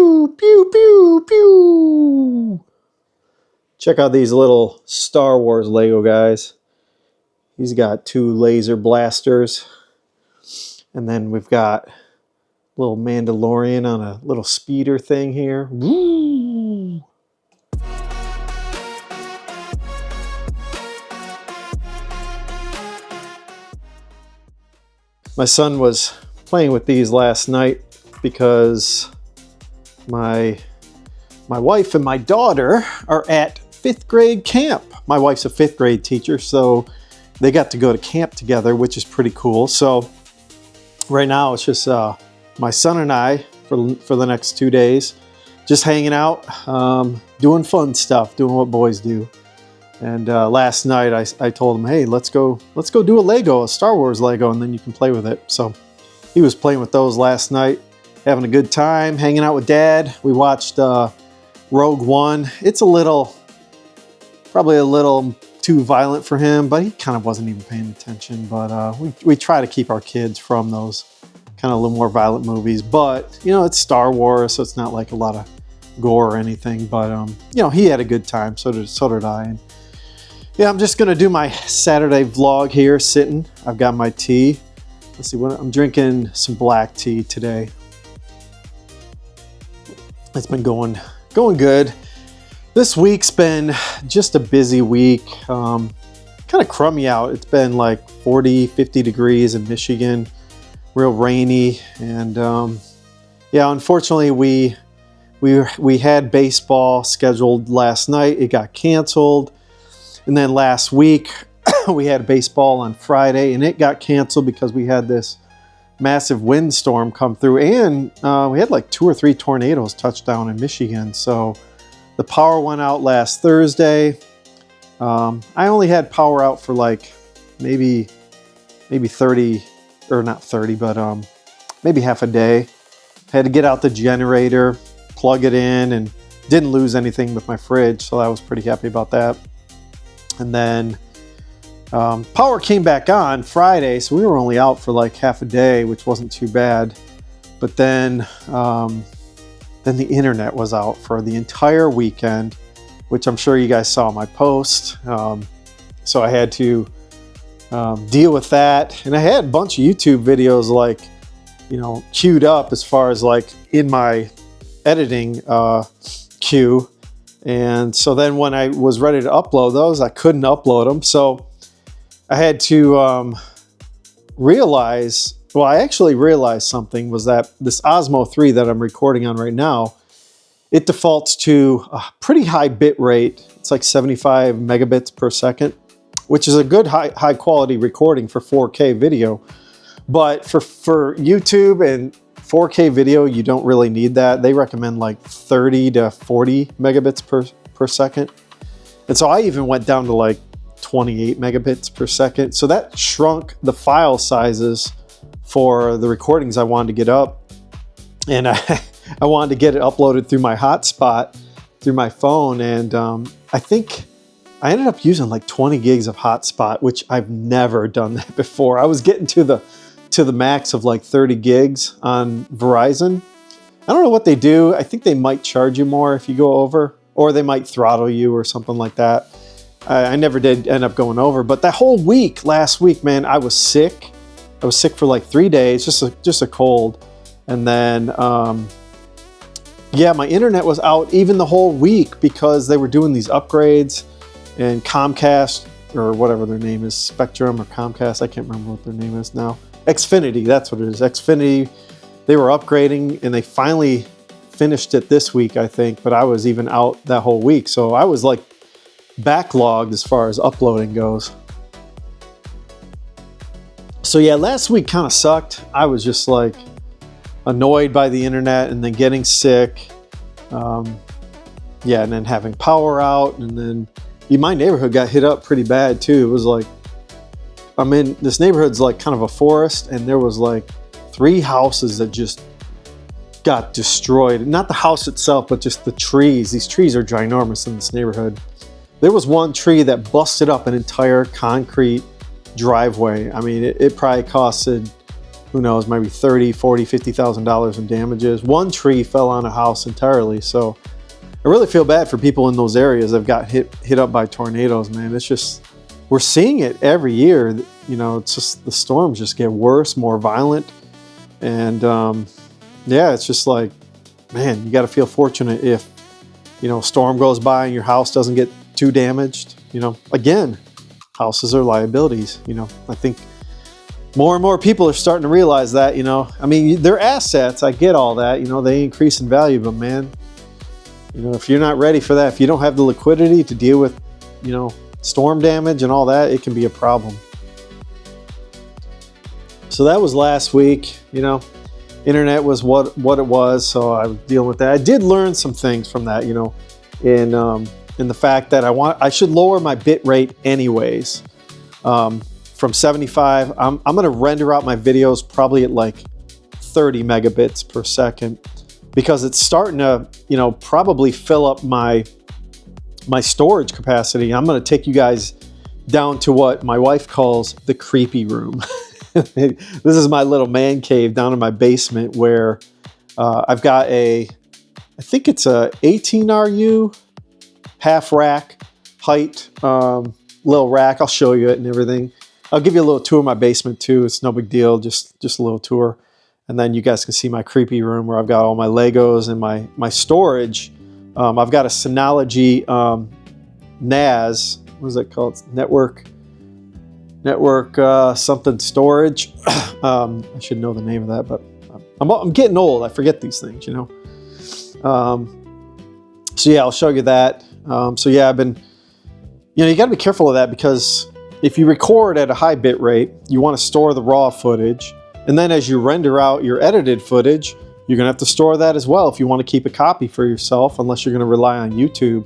pew, pew, pew, pew. Check out these little Star Wars Lego guys. He's got 2 laser blasters. And then we've got a little Mandalorian on a little speeder thing here. Woo! My son was playing with these last night because my wife and my daughter are at 5th grade camp. My wife's a 5th grade teacher, so they got to go to camp together, which is pretty cool. So right now it's just my son and I for the next 2 days, just hanging out, doing fun stuff, doing what boys do. And last night I told him, hey, let's go do a Star Wars Lego, and then you can play with it. So he was playing with those last night, having a good time, hanging out with Dad. We watched Rogue One. It's probably a little too violent for him, but he kind of wasn't even paying attention. But we try to keep our kids from those kind of a little more violent movies. But, you know, it's Star Wars, so it's not like a lot of gore or anything. But, you know, he had a good time, so did I. And, yeah, I'm just going to do my Saturday vlog here, sitting. I've got my tea. Let's see, I'm drinking some black tea today. It's been going good. This week's been just a busy week. Kind of crummy out. It's been like 40, 50 degrees in Michigan, real rainy. And yeah, unfortunately, we had baseball scheduled last night. It got canceled. And then last week, we had baseball on Friday, and it got canceled because we had this massive windstorm come through, and we had like 2 or 3 tornadoes touch down in Michigan. So the power went out last Thursday. I only had power out for like maybe 30, or not 30, but maybe half a day. Had to get out the generator, plug it in, and didn't lose anything with my fridge, so I was pretty happy about that. And then power came back on Friday, so we were only out for like half a day, which wasn't too bad. But then the internet was out for the entire weekend, which I'm sure you guys saw my post. So I had to deal with that. And I had a bunch of YouTube videos like, you know, queued up as far as like in my editing queue. And so then when I was ready to upload those, I couldn't upload them. So I had to realize, well, I actually realized something, was that this Osmo 3 that I'm recording on right now, it defaults to a pretty high bit rate. It's like 75 megabits per second, which is a good high quality recording for 4K video. But for YouTube and 4K video, you don't really need that. They recommend like 30 to 40 megabits per second. And so I even went down to like 28 megabits per second. So that shrunk the file sizes for the recordings I wanted to get up. And I wanted to get it uploaded through my hotspot, through my phone. And I think I ended up using like 20 gigs of hotspot, which I've never done that before. I was getting to the max of like 30 gigs on Verizon. I don't know what they do. I think they might charge you more if you go over, or they might throttle you or something like that. I never did end up going over, but that whole week, last week, man, I was sick. I was sick for like 3 days, just a cold. And then, yeah, my internet was out even the whole week because they were doing these upgrades, and Comcast, or whatever their name is, Spectrum or Comcast, I can't remember what their name is now. Xfinity, that's what it is. Xfinity, they were upgrading, and they finally finished it this week, I think, but I was even out that whole week. So I was like backlogged as far as uploading goes. So yeah, last week kind of sucked. I was just like annoyed by the internet, and then getting sick. Yeah, and then having power out, and then my neighborhood got hit up pretty bad too. It was like, I'm in this neighborhood's like kind of a forest, and there was like 3 houses that just got destroyed. Not the house itself, but just the trees. These trees are ginormous in this neighborhood. There was one tree that busted up an entire concrete driveway. I mean, it probably costed who knows, maybe $30,000, $40,000, $50,000 in damages. One tree fell on a house entirely. So I really feel bad for people in those areas that got hit up by tornadoes, man. It's just, we're seeing it every year. You know, it's just, the storms just get worse, more violent. And yeah, it's just like, man, you got to feel fortunate if, you know, a storm goes by and your house doesn't get too damaged. You know, again, houses are liabilities. You know, I think more and more people are starting to realize that, you know, I mean, they're assets. I get all that, you know, they increase in value, but man, you know, if you're not ready for that, if you don't have the liquidity to deal with, you know, storm damage and all that, it can be a problem. So that was last week. You know, internet was what it was, so I was dealing with that. I did learn some things from that, you know, in the fact that I should lower my bit rate anyways. From 75, I'm going to render out my videos probably at like 30 megabits per second, because it's starting to, you know, probably fill up my storage capacity. I'm going to take you guys down to what my wife calls the creepy room. This is my little man cave down in my basement where I've got I think it's a 18 RU half rack height little rack. I'll show you it and everything. I'll give you a little tour of my basement too. It's no big deal, just a little tour. And then you guys can see my creepy room where I've got all my Legos and my storage. I've got a Synology NAS, what is it called? Network something storage. I should know the name of that, but I'm getting old. I forget these things, you know. So yeah, I'll show you that. So yeah, I've been, you know, you got to be careful of that, because if you record at a high bit rate, you want to store the raw footage. And then as you render out your edited footage, you're going to have to store that as well if you want to keep a copy for yourself, unless you're going to rely on YouTube,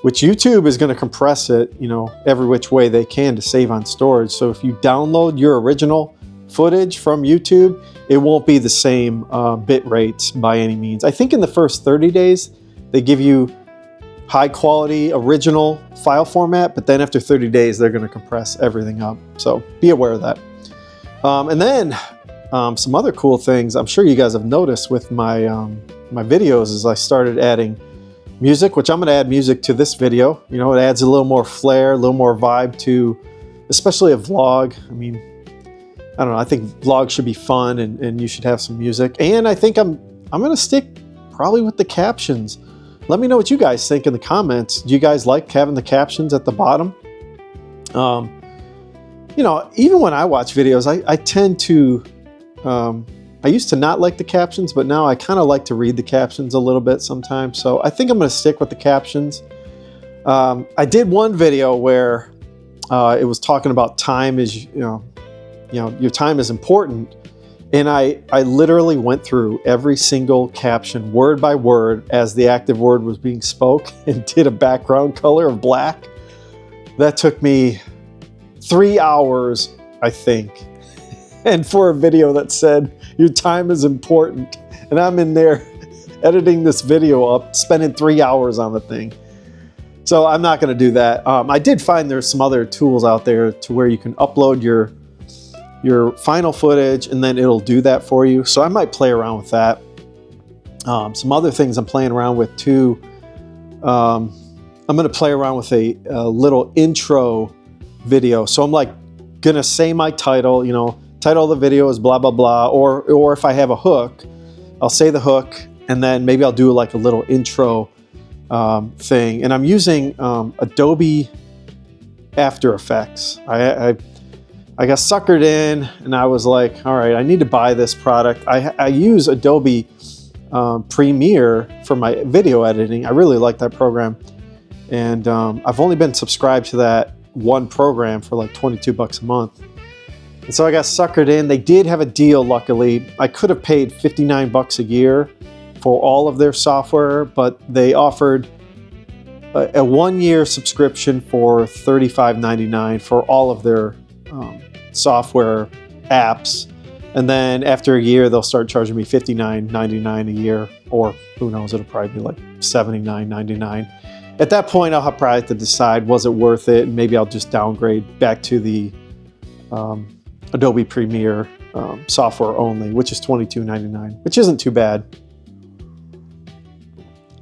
which YouTube is going to compress it, you know, every which way they can to save on storage. So if you download your original footage from YouTube, it won't be the same bit rates by any means. I think in the first 30 days, they give you high quality original file format, but then after 30 days, they're going to compress everything up. So be aware of that. And then some other cool things I'm sure you guys have noticed with my videos is I started adding music, which I'm going to add music to this video. You know, it adds a little more flair, a little more vibe to, especially a vlog. I mean, I don't know. I think vlogs should be fun, and you should have some music. And I think I'm going to stick probably with the captions. Let me know what you guys think in the comments. Do you guys like having the captions at the bottom? You know, even when I watch videos, I tend to, I used to not like the captions, but now I kind of like to read the captions a little bit sometimes. So I think I'm going to stick with the captions. I did one video where it was talking about time is, you know, your time is important. And I literally went through every single caption word by word as the active word was being spoke and did a background color of black. That took me 3 hours, I think. And for a video that said, your time is important. And I'm in there editing this video up, spending 3 hours on the thing. So I'm not going to do that. I did find there's some other tools out there to where you can upload your final footage and then it'll do that for you. So I might play around with that. Some other things I'm playing around with too. I'm going to play around with a little intro video. So I'm like going to say my title, you know, title of the video is blah, blah, blah. Or if I have a hook, I'll say the hook and then maybe I'll do like a little intro thing. And I'm using Adobe After Effects. I got suckered in and I was like, all right, I need to buy this product. I use Adobe Premiere for my video editing. I really like that program. And I've only been subscribed to that one program for like $22 a month. And so I got suckered in. They did have a deal, luckily. I could have paid $59 a year for all of their software, but they offered a 1-year subscription for $35.99 for all of their software apps, and then after a year they'll start charging me $59.99 a year, or who knows, it'll probably be like $79.99. At that point I'll probably have to decide, was it worth it, and maybe I'll just downgrade back to the Adobe Premiere software only, which is $22.99, which isn't too bad.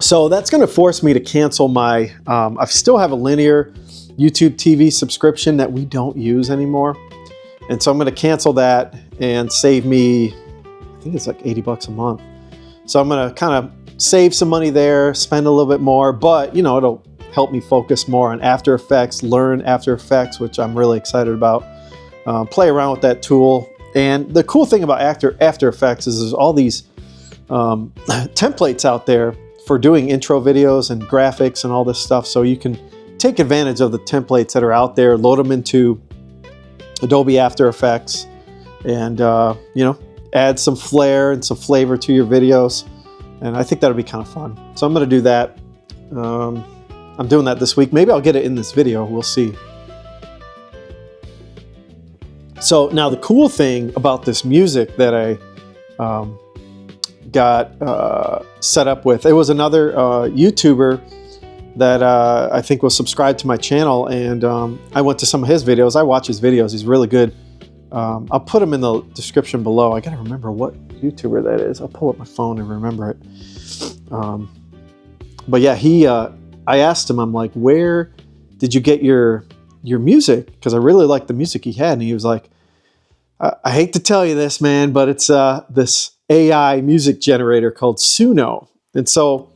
So that's going to force me to cancel my, I still have a linear YouTube TV subscription that we don't use anymore. And so I'm going to cancel that and save me, I think it's like 80 bucks a month. So I'm going to kind of save some money there, spend a little bit more, but it'll help me focus more on After Effects, learn After Effects, which I'm really excited about. Play around with that tool. And the cool thing about After Effects is there's all these templates out there for doing intro videos and graphics and all this stuff. So you can take advantage of the templates that are out there, load them into Adobe After Effects, and add some flair and some flavor to your videos. And I think that'll be kind of fun. So I'm going to do that. I'm doing that this week. Maybe I'll get it in this video. We'll see. So now the cool thing about this music that I got set up with, it was another YouTuber that I think was subscribed to my channel, and I went to some of his videos. I watch his videos. He's really good. I'll put him in the description below. I gotta remember what YouTuber that is. I'll pull up my phone and remember it. But yeah, I asked him, I'm like, where did you get your music? Because I really liked the music he had. And he was like, I hate to tell you this, man, but it's this AI music generator called Suno. And so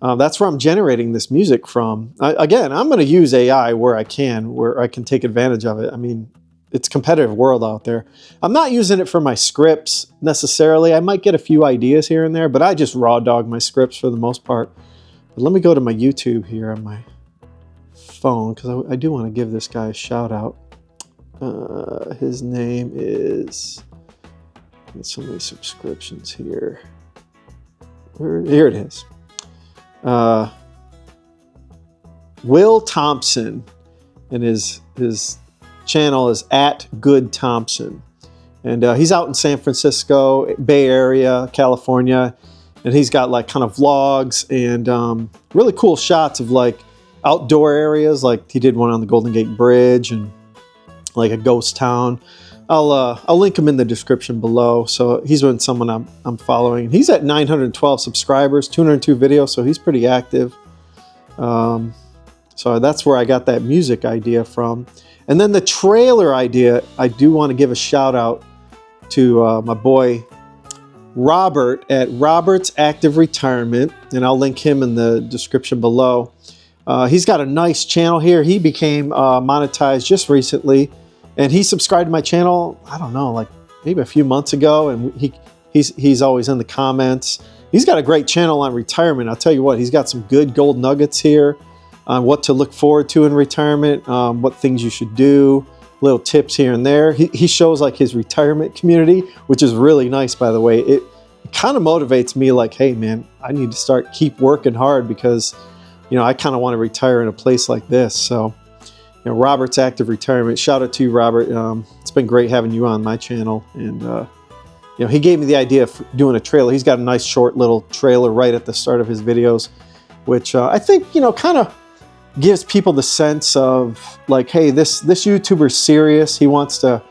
that's where I'm generating this music from. Again, I'm going to use AI where I can take advantage of it. I mean, it's a competitive world out there. I'm not using it for my scripts necessarily. I might get a few ideas here and there, but I just raw dog my scripts for the most part. But let me go to my YouTube here on my phone, because I do want to give this guy a shout out. His name is, get so many subscriptions here. Here it is. Will Thompson, and his channel is @GoodThompson, and he's out in San Francisco Bay Area, California, and he's got like kind of vlogs and really cool shots of like outdoor areas. Like he did one on the Golden Gate Bridge and like a ghost town. I'll link him in the description below. So he's been someone I'm following. He's at 912 subscribers, 202 videos, so he's pretty active. So that's where I got that music idea from. And then the trailer idea, I do want to give a shout out to my boy Robert at Robert's Active Retirement, and I'll link him in the description below. He's got a nice channel here. He became monetized just recently, and he subscribed to my channel, I don't know, like maybe a few months ago, and he's always in the comments. He's got a great channel on retirement. I'll tell you what, he's got some good gold nuggets here on what to look forward to in retirement, what things you should do, little tips here and there. He shows like his retirement community, which is really nice, by the way. It kind of motivates me like, hey man, I need to keep working hard, because I kind of want to retire in a place like this. So Robert's Active Retirement, shout out to you, Robert. It's been great having you on my channel, and he gave me the idea of doing a trailer. He's got a nice short little trailer right at the start of his videos, which I think kind of gives people the sense of like, hey, this YouTuber's serious. He wants to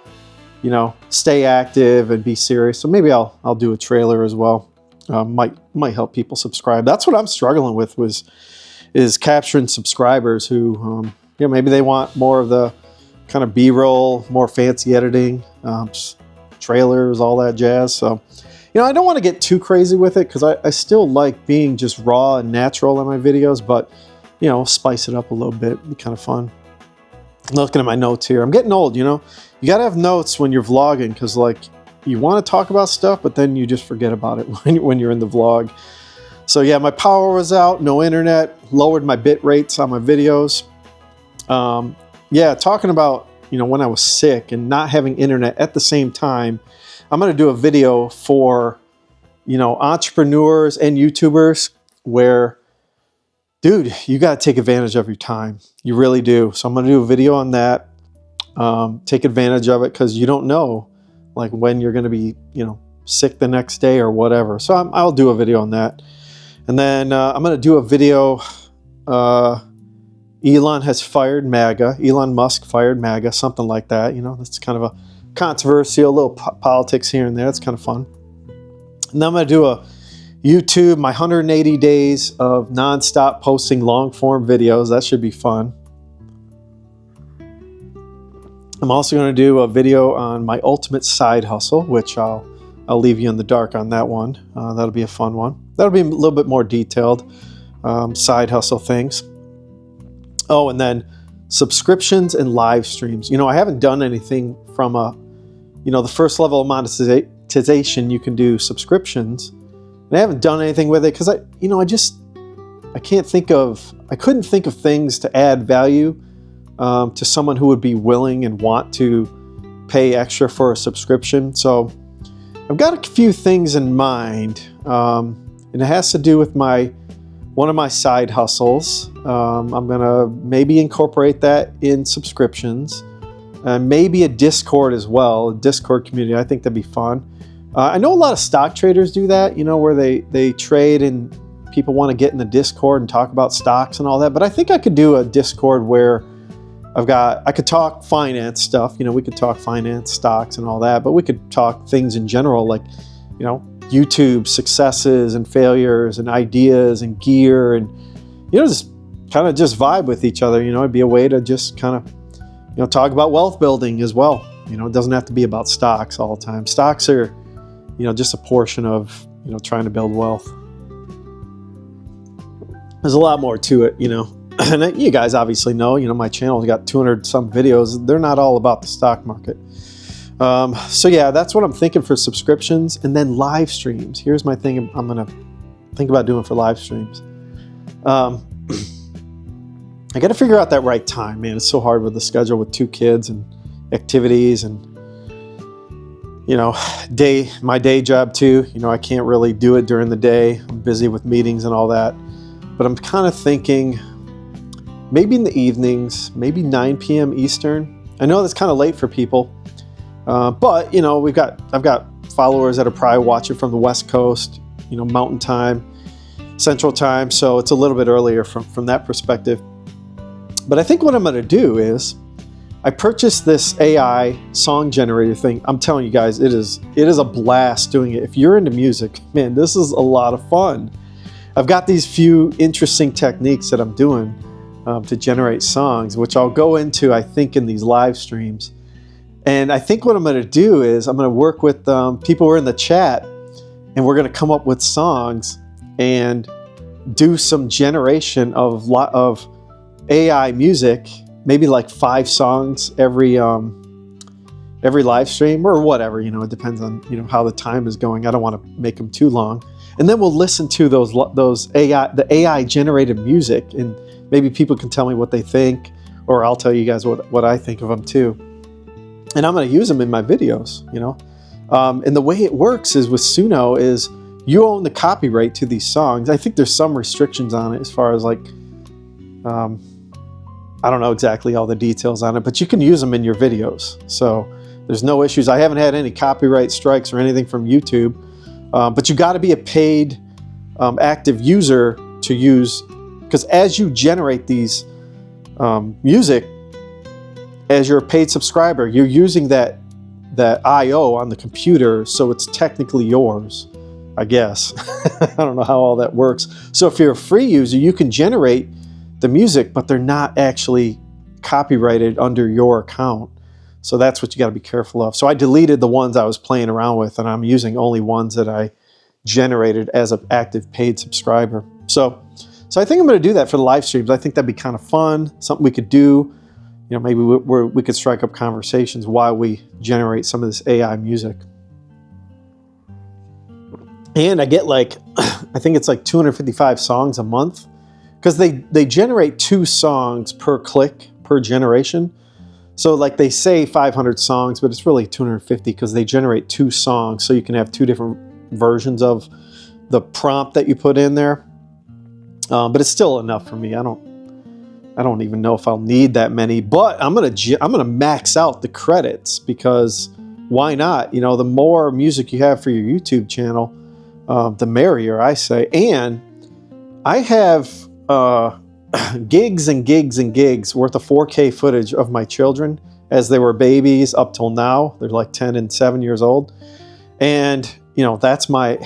stay active and be serious. So maybe I'll do a trailer as well. Might help people subscribe. That's what I'm struggling with, is capturing subscribers who maybe they want more of the kind of B-roll, more fancy editing, trailers, all that jazz. So I don't want to get too crazy with it, because I still like being just raw and natural in my videos, but spice it up a little bit. Be kind of fun. I'm looking at my notes here. I'm getting old, you gotta have notes when you're vlogging, because like you want to talk about stuff, but then you just forget about it when you're in the vlog. So yeah, my power was out, no internet, lowered my bit rates on my videos. Yeah, talking about when I was sick and not having internet at the same time, I'm going to do a video for entrepreneurs and YouTubers where, dude, you got to take advantage of your time. You really do. So I'm going to do a video on that. Take advantage of it, because you don't know like when you're going to be sick the next day or whatever. So I'll do a video on that. And then I'm going to do a video. Elon has fired MAGA. Elon Musk fired MAGA, something like that. That's kind of a controversial, a little politics here and there. That's kind of fun. And then I'm going to do a YouTube, my 180 days of nonstop posting long form videos. That should be fun. I'm also going to do a video on my ultimate side hustle, which I'll leave you in the dark on that one. That'll be a fun one. That'll be a little bit more detailed side hustle things. Oh, and then subscriptions and live streams. I haven't done anything from the first level of monetization. You can do subscriptions, and I haven't done anything with it because I couldn't think of things to add value to someone who would be willing and want to pay extra for a subscription. So I've got a few things in mind, and it has to do with one of my side hustles. I'm gonna maybe incorporate that in subscriptions, maybe a Discord as well, a Discord community. I think that'd be fun. I know a lot of stock traders do that, where they trade and people want to get in the Discord and talk about stocks and all that. But I think I could do a Discord where I could talk finance stuff. We could talk finance, stocks and all that, but we could talk things in general, like, YouTube successes and failures and ideas and gear, and, just kind of just vibe with each other. It'd be a way to just kind of, talk about wealth building as well. It doesn't have to be about stocks all the time. Stocks are, just a portion of, trying to build wealth. There's a lot more to it, and you guys obviously know, my channel's got 200 some videos. They're not all about the stock market. So yeah, that's what I'm thinking for subscriptions. And then live streams. Here's my thing I'm going to think about doing for live streams. I got to figure out that right time, man. It's so hard with the schedule with 2 kids and activities and, my day job too. I can't really do it during the day. I'm busy with meetings and all that. But I'm kind of thinking maybe in the evenings, maybe 9 p.m. Eastern. I know that's kind of late for people. But I've got followers that are probably watching from the West Coast, Mountain Time, Central Time, so it's a little bit earlier from that perspective. But I think what I'm going to do is I purchased this AI song generator thing. I'm telling you guys, it is a blast doing it. If you're into music, man, this is a lot of fun. I've got these few interesting techniques that I'm doing to generate songs, which I'll go into, I think, in these live streams. And I think what I'm going to do is I'm going to work with people who are in the chat, and we're going to come up with songs and do some generation of AI music, maybe like 5 songs every live stream or whatever. It depends on how the time is going. I don't want to make them too long. And then we'll listen to the AI generated music, and maybe people can tell me what they think, or I'll tell you guys what I think of them too. And I'm going to use them in my videos, And the way it works is with Suno is you own the copyright to these songs. I think there's some restrictions on it as far as like, I don't know exactly all the details on it, but you can use them in your videos. So there's no issues. I haven't had any copyright strikes or anything from YouTube, but you got to be a paid active user to use, because as you generate these music, as you're a paid subscriber, you're using that I/O on the computer, so it's technically yours, I guess. I don't know how all that works. So if you're a free user, you can generate the music, but they're not actually copyrighted under your account. So that's what you got to be careful of. So I deleted the ones I was playing around with, and I'm using only ones that I generated as an active paid subscriber. So I think I'm going to do that for the live streams. I think that'd be kind of fun, something we could do. Maybe we could strike up conversations while we generate some of this AI music. And I get I think it's like 255 songs a month, because they generate 2 songs per click per generation. So they say 500 songs, but it's really 250 because they generate 2 songs. So you can have 2 different versions of the prompt that you put in there. But it's still enough for me. I don't even know if I'll need that many, but I'm gonna max out the credits, because why not? The more music you have for your YouTube channel, the merrier, I say. And I have gigs and gigs and gigs worth of 4K footage of my children as they were babies up till now. They're like 10 and 7 years old. And, you know, that's I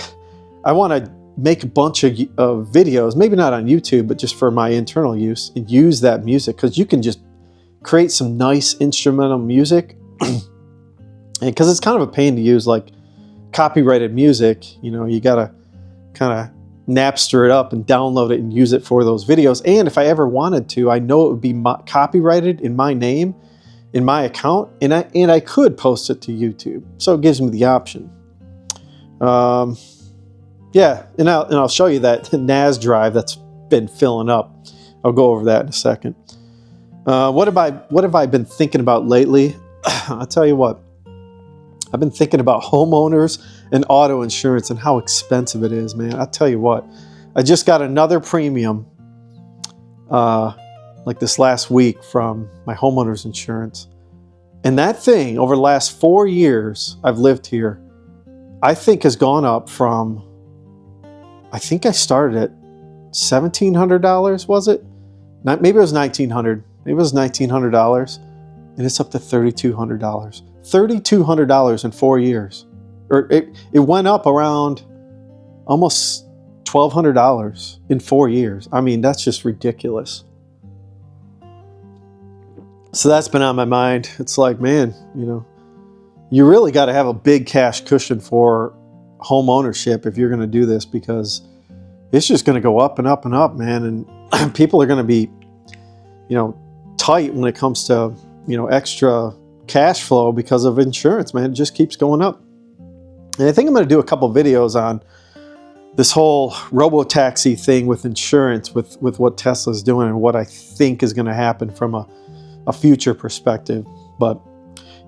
want to make a bunch of videos, maybe not on YouTube, but just for my internal use, and use that music, because you can just create some nice instrumental music. And because it's kind of a pain to use like copyrighted music, you know, you got to kind of Napster it up and download it and use it for those videos. And if I ever wanted to, I know it would be copyrighted in my name, in my account, and I could post it to YouTube. So it gives me the option. Yeah, and I'll show you that NAS drive that's been filling up. I'll go over that in a second. What have I been thinking about lately? I'll tell you what. I've been thinking about homeowners and auto insurance and how expensive it is, man. I'll tell you what. I just got another premium like this last week from my homeowner's insurance. And that thing, over the last 4 years I've lived here, I think has gone up from, I think I started at $1,700, was it? Maybe it was $1,900. Maybe it was $1,900. And it's up to $3,200. $3,200 in 4 years. Or it went up around almost $1,200 in 4 years. I mean, that's just ridiculous. So that's been on my mind. It's like, man, you know, you really got to have a big cash cushion for home ownership if you're going to do this, because it's just going to go up and up and up, man. And people are going to be, you know, tight when it comes to, you know, extra cash flow because of insurance, man. It just keeps going up. And I think I'm going to do a couple videos on this whole robo-taxi thing with insurance, with what Tesla's doing and what I think is going to happen from a future perspective. But,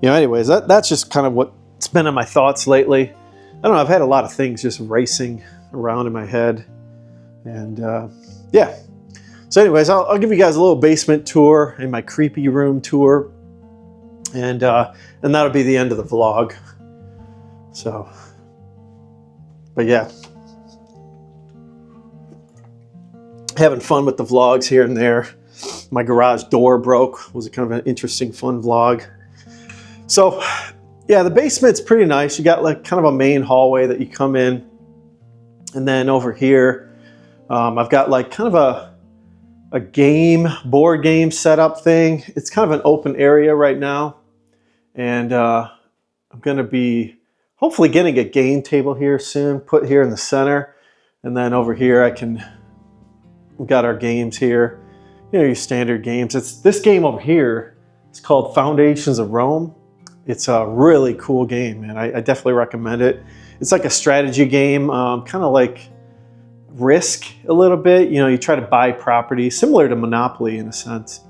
you know, anyways, that's just kind of what's been in my thoughts lately. I don't know, I've had a lot of things just racing around in my head. And yeah. So anyways, I'll give you guys a little basement tour and my creepy room tour. And that'll be the end of the vlog. So, but yeah. Having fun with the vlogs here and there. My garage door broke. Was kind of an interesting, fun vlog. So, yeah, the basement's pretty nice. You got like kind of a main hallway that you come in. And then over here, I've got like kind of a board game setup thing. It's kind of an open area right now. And I'm going to be hopefully getting a game table here soon, put here in the center. And then over here we've got our games here. You know, your standard games. It's this game over here. It's called Foundations of Rome. It's a really cool game, man. I definitely recommend it. It's like a strategy game, kind of like Risk a little bit. You know, you try to buy property, similar to Monopoly in a sense.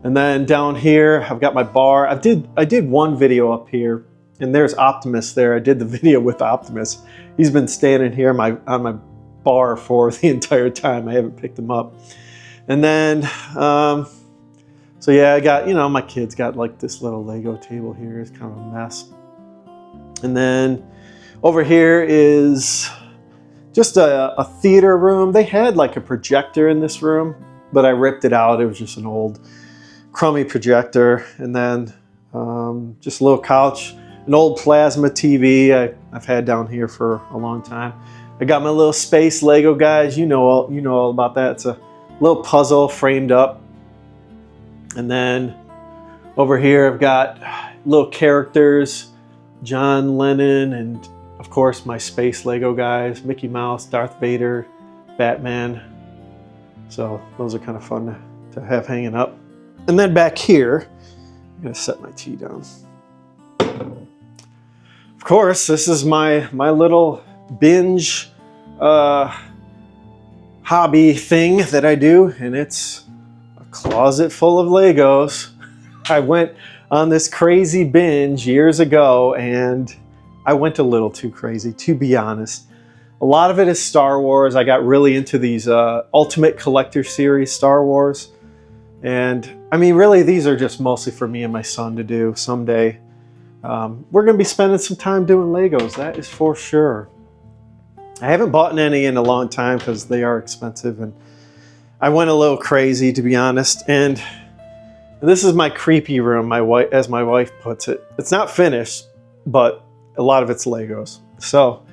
And then down here, I've got my bar. I did one video up here, and there's Optimus there. I did the video with Optimus. He's been standing here on my bar for the entire time. I haven't picked him up. And then, so yeah, I got, you know, my kids got like this little Lego table here. It's kind of a mess. And then over here is just a theater room. They had like a projector in this room, but I ripped it out. It was just an old crummy projector. And then just a little couch, an old plasma TV I've had down here for a long time. I got my little space Lego guys. You know all about that. It's a little puzzle framed up. And then over here I've got little characters, John Lennon, and of course my space Lego guys, Mickey Mouse, Darth Vader, Batman. So those are kind of fun to have hanging up. And then back here, I'm gonna set my tea down. Of course, this is my little binge hobby thing that I do, and it's a closet full of Legos. I went on this crazy binge years ago, and I went a little too crazy, to be honest. A lot of it is Star Wars. I got really into these Ultimate Collector Series Star Wars. And I mean, really, these are just mostly for me and my son to do someday. We're going to be spending some time doing Legos, that is for sure. I haven't bought any in a long time because they are expensive, and I went a little crazy, to be honest. And And this is my creepy room, as my wife puts it. It's not finished, but a lot of it's Legos. So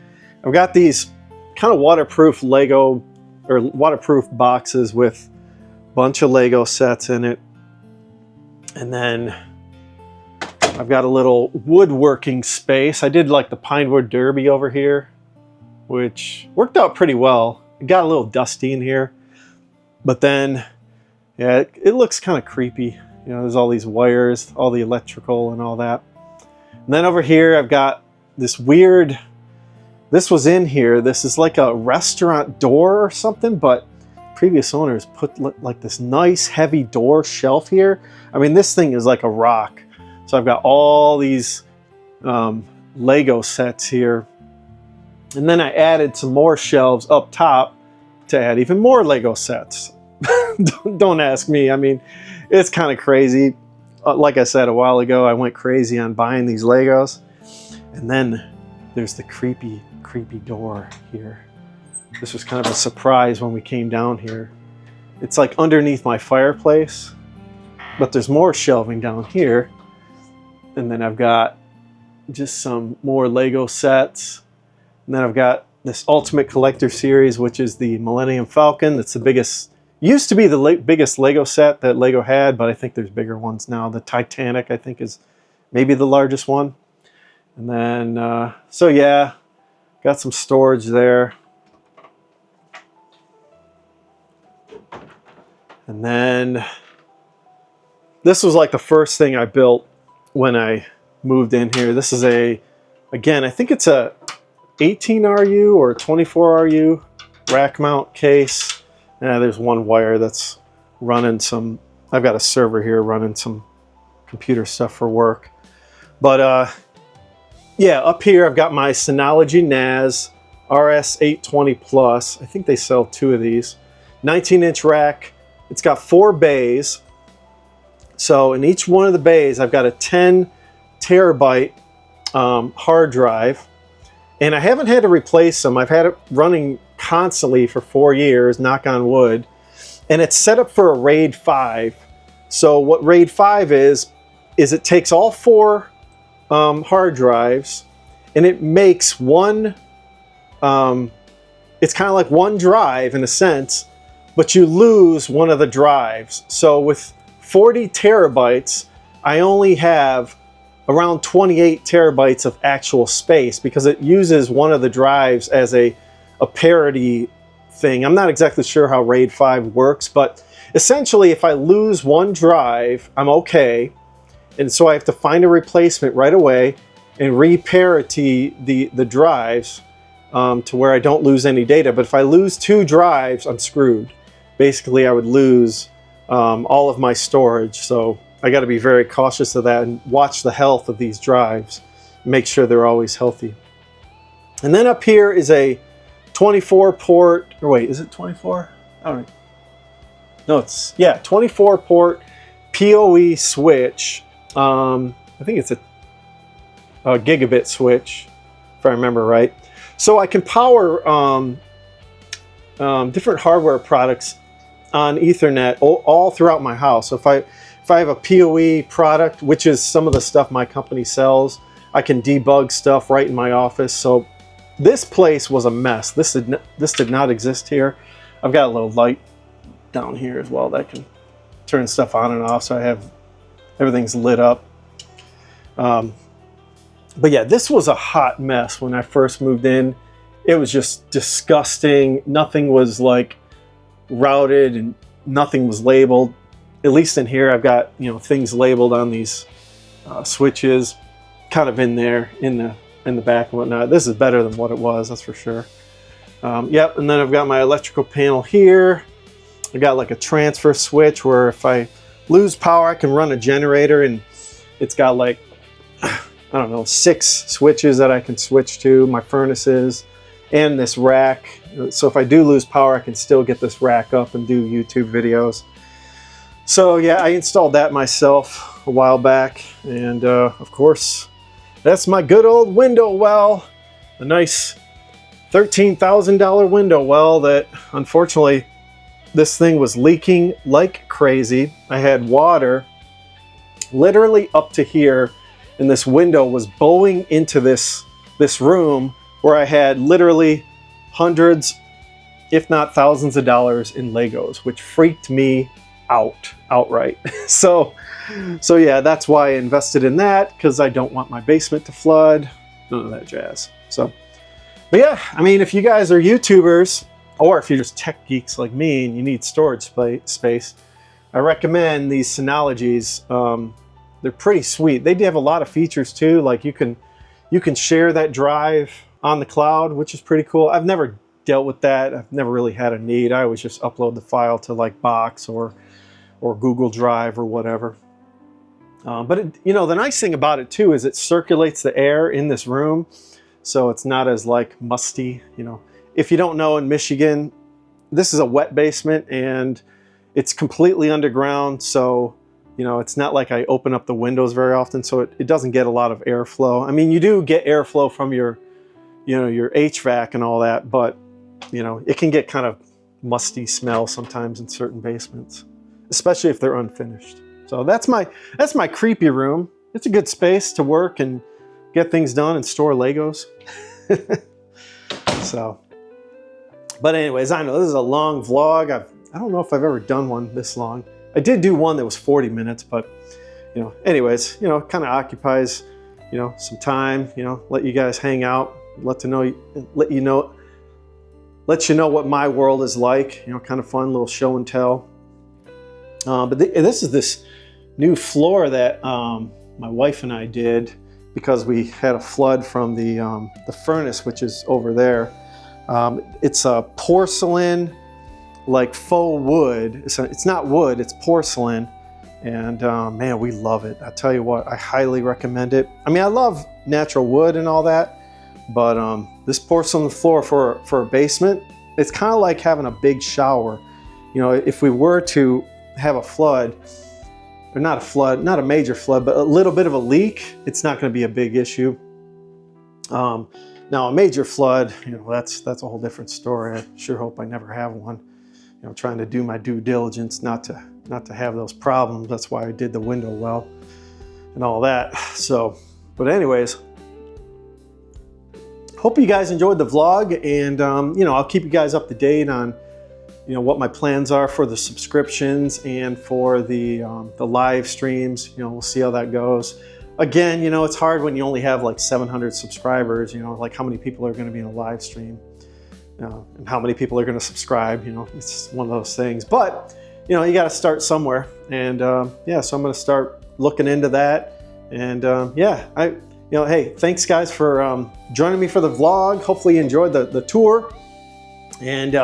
I've got these kind of waterproof Lego or waterproof boxes with a bunch of Lego sets in it. And then I've got a little woodworking space. I did like the pine wood derby over here, which worked out pretty well. It got a little dusty in here, but then, yeah, it looks kind of creepy. You know, there's all these wires, all the electrical and all that. And then over here, I've got this weird, this was in here. This is like a restaurant door or something, but previous owners put like this nice heavy door shelf here. I mean, this thing is like a rock. So I've got all these Lego sets here. And then I added some more shelves up top to add even more Lego sets. Don't ask me. I mean, it's kind of crazy. Like I said a while ago, I went crazy on buying these Legos. And then there's the creepy door here. This was kind of a surprise when we came down here. It's like underneath my fireplace, but there's more shelving down here. And then I've got just some more Lego sets. And then I've got this Ultimate Collector Series, which is the Millennium Falcon. That's the biggest, used to be the biggest Lego set that Lego had, but I think there's bigger ones now. The Titanic, I think, is maybe the largest one. And then, so yeah, got some storage there. And then this was like the first thing I built when I moved in here. This is again, I think it's a 18RU or 24RU rack mount case. There's one wire that's running some, I've got a server here running some computer stuff for work. But yeah, up here I've got my Synology NAS RS820 Plus. I think they sell 2 of these. 19-inch rack. It's got 4 bays. So in each one of the bays, I've got a 10 terabyte hard drive. And I haven't had to replace them. I've had it running constantly for 4 years, knock on wood. And it's set up for a RAID 5. So what RAID 5 is it takes all 4 hard drives and it makes one, it's kind of like one drive in a sense, but you lose one of the drives. So with 40 terabytes, I only have around 28 terabytes of actual space because it uses one of the drives as a parity thing. I'm not exactly sure how RAID 5 works, but essentially if I lose one drive, I'm okay. And so I have to find a replacement right away and re-parity the drives to where I don't lose any data. But if I lose 2 drives, I'm screwed. Basically, I would lose all of my storage. So I got to be very cautious of that and watch the health of these drives. Make sure they're always healthy. And then up here is a 24 port, or wait, is it 24? I don't know. No, it's, yeah, 24 port PoE switch. I think it's a gigabit switch, if I remember right. So I can power different hardware products on Ethernet all throughout my house. So if I have a PoE product, which is some of the stuff my company sells, I can debug stuff right in my office. So this place was a mess. This did not exist here. I've got a little light down here as well that can turn stuff on and off, so I have everything's lit up. But yeah, this was a hot mess when I first moved in. It was just disgusting. Nothing was like routed and nothing was labeled. At least in here, I've got, you know, things labeled on these switches, kind of in there in the back and whatnot. This is better than what it was, that's for sure. Yep, and then I've got my electrical panel here. I got like a transfer switch where if I lose power, I can run a generator, and it's got like, I don't know, 6 switches that I can switch to, my furnaces, and this rack. So if I do lose power, I can still get this rack up and do YouTube videos. So yeah, I installed that myself a while back. And of course, that's my good old window well, a nice $13,000 window well that unfortunately this thing was leaking like crazy. I had water literally up to here, and this window was bowing into this room where I had literally hundreds, if not thousands of dollars in Legos, which freaked me outright. So yeah, that's why I invested in that, because I don't want my basement to flood, none of that jazz. So, but yeah, I mean, if you guys are YouTubers, or if you're just tech geeks like me and you need storage space, I recommend these Synologies. They're pretty sweet. They do have a lot of features too, like you can share that drive on the cloud, which is pretty cool. I've never dealt with that. I've never really had a need. I always just upload the file to like Box or Google Drive or whatever. But you know, the nice thing about it too is it circulates the air in this room, so it's not as like musty. You know, if you don't know, in Michigan, this is a wet basement and it's completely underground. So, you know, it's not like I open up the windows very often, so it doesn't get a lot of airflow. I mean, you do get airflow from your, you know, your HVAC and all that, but you know, it can get kind of musty smell sometimes in certain basements, especially if they're unfinished. So that's my creepy room. It's a good space to work and get things done and store Legos. So, but anyways, I know this is a long vlog. I don't know if I've ever done one this long. I did do one that was 40 minutes, but you know, anyways, you know, kind of occupies, you know, some time, you know, let you guys hang out, let you know what my world is like, you know, kind of fun little show and tell. But this is this new floor that my wife and I did because we had a flood from the furnace, which is over there. It's a porcelain, like faux wood. It's not wood, it's porcelain. And man, we love it. I tell you what, I highly recommend it. I mean, I love natural wood and all that, but this porcelain floor for a basement, it's kind of like having a big shower. You know, if we were to have a flood, or not a flood, not a major flood, but a little bit of a leak, it's not going to be a big issue. Now a major flood, you know, that's a whole different story. I sure hope I never have one. You know, trying to do my due diligence not to have those problems. That's why I did the window well and all that. So, but anyways, hope you guys enjoyed the vlog, and you know, I'll keep you guys up to date on, you know, what my plans are for the subscriptions and for the live streams. You know, we'll see how that goes. Again, you know, it's hard when you only have like 700 subscribers, you know, like how many people are going to be in a live stream, and how many people are going to subscribe. You know, it's one of those things, but you know, you got to start somewhere. And yeah, so I'm going to start looking into that. And yeah, you know, hey, thanks guys for joining me for the vlog. Hopefully you enjoyed the tour. And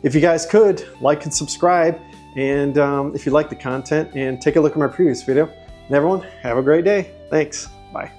if you guys could like and subscribe, and if you like the content, and take a look at my previous video. And everyone, have a great day. Thanks. Bye.